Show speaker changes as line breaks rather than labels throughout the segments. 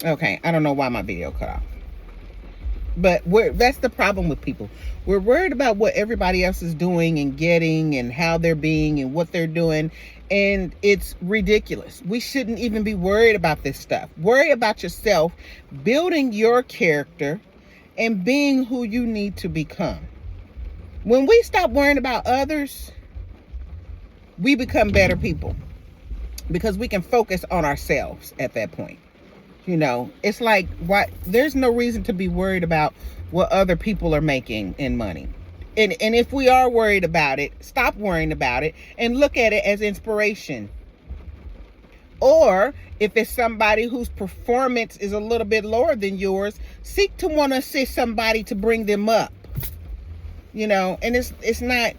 Okay, I don't know why my video cut off. But that's the problem with people. We're worried about what everybody else is doing and getting and how they're being and what they're doing. And it's ridiculous. We shouldn't even be worried about this stuff. Worry about yourself, building your character, and being who you need to become. When we stop worrying about others, we become better people because we can focus on ourselves at that point. You know, it's like, why there's no reason to be worried about what other people are making in money. And if we are worried about it, stop worrying about it and look at it as inspiration. Or if it's somebody whose performance is a little bit lower than yours, seek to want to assist somebody to bring them up. You know, and it's not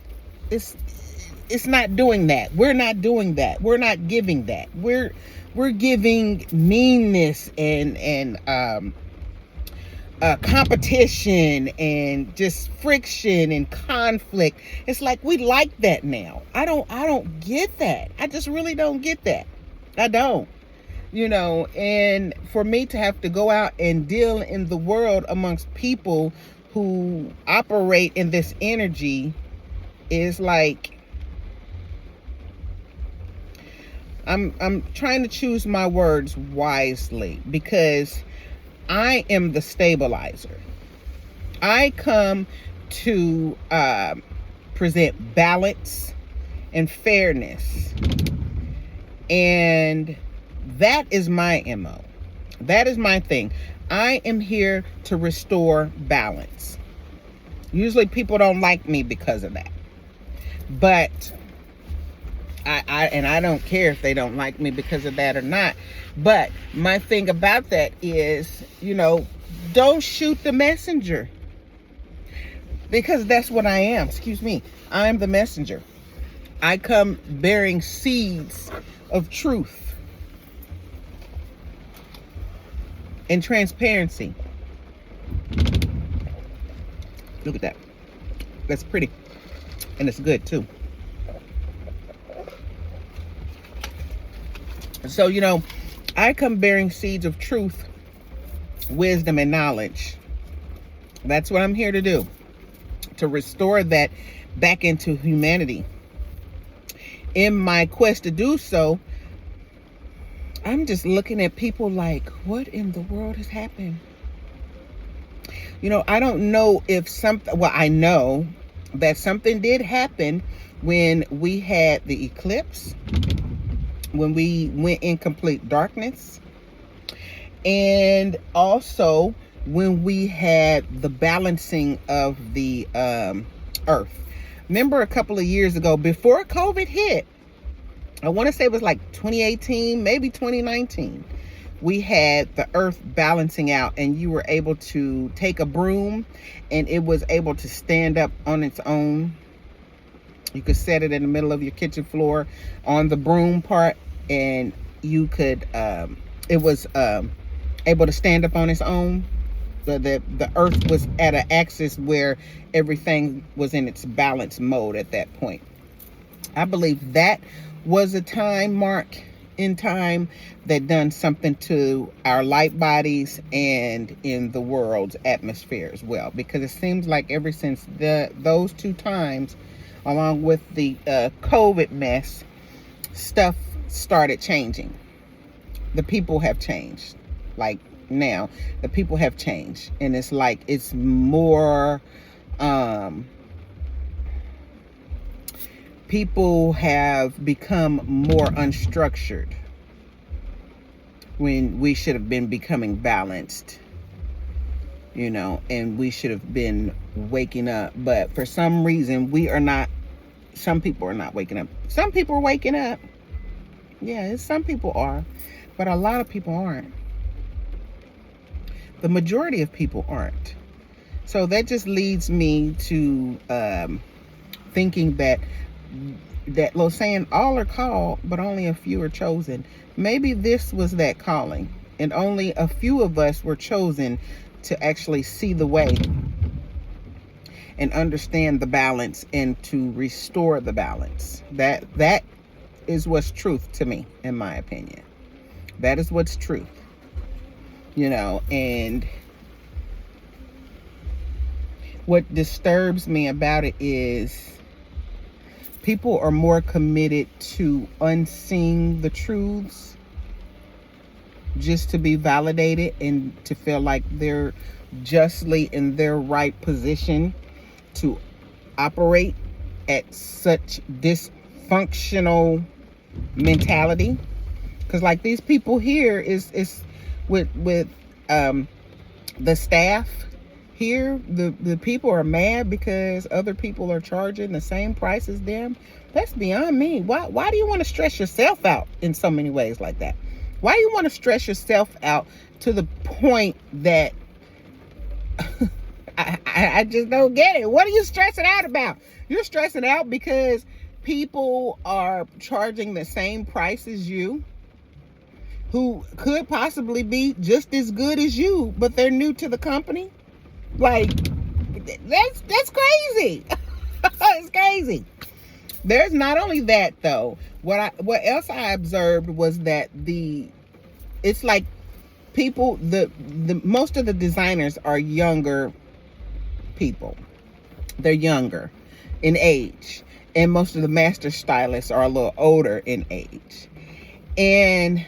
doing that. We're not doing that. We're not giving that. We're giving meanness and competition and just friction and conflict. It's like we like that now. I don't get that. I just really don't get that. I don't. You know, and for me to have to go out and deal in the world amongst people who operate in this energy is like, I'm trying to choose my words wisely because I am the stabilizer. I come to present balance and fairness. And that is my MO. That is my thing. I am here to restore balance. Usually people don't like me because of that. But I don't care if they don't like me because of that or not. But my thing about that is, you know, don't shoot the messenger. Because that's what I am. Excuse me. I am the messenger. I come bearing seeds of truth and transparency. Look at that. That's pretty. And it's good too. So, you know, I come bearing seeds of truth, wisdom, and knowledge. That's what I'm here to do. To restore that back into humanity. In my quest to do so, I'm just looking at people like, what in the world has happened? You know, I don't know if I know that something did happen when we had the eclipse, when we went in complete darkness, and also when we had the balancing of the earth. Remember a couple of years ago, before COVID hit, I want to say it was like 2018, maybe 2019, we had the earth balancing out, and you were able to take a broom and it was able to stand up on its own. You could set it in the middle of your kitchen floor on the broom part, and you could, it was able to stand up on its own. The earth was at an axis where everything was in its balance mode at that point. I believe that was a time mark in time that done something to our light bodies and in the world's atmosphere as well, because it seems like ever since those two times, along with the COVID mess, stuff started changing. The people have changed. Like now, the people have changed, and it's like it's more people have become more unstructured when we should have been becoming balanced, you know, and we should have been waking up. But for some reason, we are not. Some people are not waking up. Some people are waking up. Yeah, some people are, but a lot of people aren't. The majority of people aren't. So that just leads me to thinking that saying all are called, but only a few are chosen. Maybe this was that calling, and only a few of us were chosen to actually see the way and understand the balance and to restore the balance. That is what's truth to me, in my opinion. That is what's truth. And what disturbs me about it is people are more committed to unseeing the truths just to be validated and to feel like they're justly in their right position to operate at such dysfunctional mentality. Because like these people here is with the staff here, the people are mad because other people are charging the same price as them. That's beyond me. Why do you want to stress yourself out in so many ways like that? Why do you want to stress yourself out to the point that I just don't get it? What are you stressing out about? You're stressing out because people are charging the same price as you, who could possibly be just as good as you, but they're new to the company. Like, that's crazy. It's crazy. There's not only that though. What else I observed was that it's like people, the most of the designers are younger people. They're younger in age, and most of the master stylists are a little older in age. And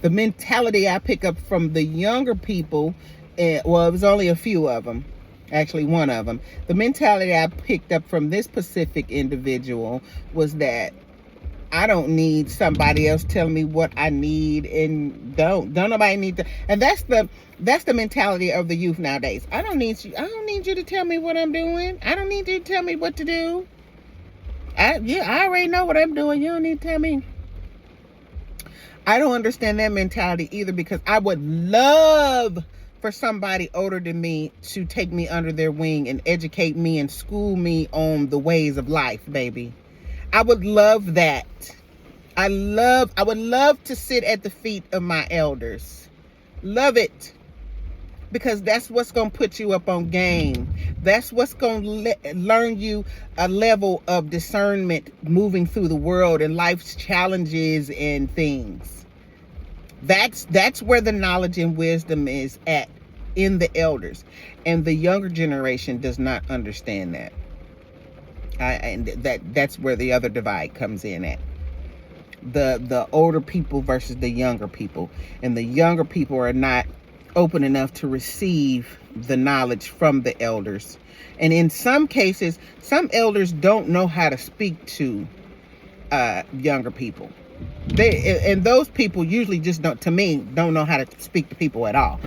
the mentality I pick up from the younger people, well, it was only a few of them, actually one of them. The mentality I picked up from this specific individual was that I don't need somebody else telling me what I need, and don't nobody need to. And that's the mentality of the youth nowadays. I don't need you to tell me what I'm doing. I don't need you to tell me what to do. I already know what I'm doing. You don't need to tell me. I don't understand that mentality either, because I would love for somebody older than me to take me under their wing and educate me and school me on the ways of life, baby. I would love that. I would love to sit at the feet of my elders. Love it. Because that's what's going to put you up on game. That's what's going to learn you a level of discernment moving through the world and life's challenges and things. That's where the knowledge and wisdom is at, in the elders. And the younger generation does not understand that. And that's where the other divide comes in at. The older people versus the younger people. And the younger people are not open enough to receive the knowledge from the elders. And in some cases, some elders don't know how to speak to younger people. And those people usually just don't know how to speak to people at all.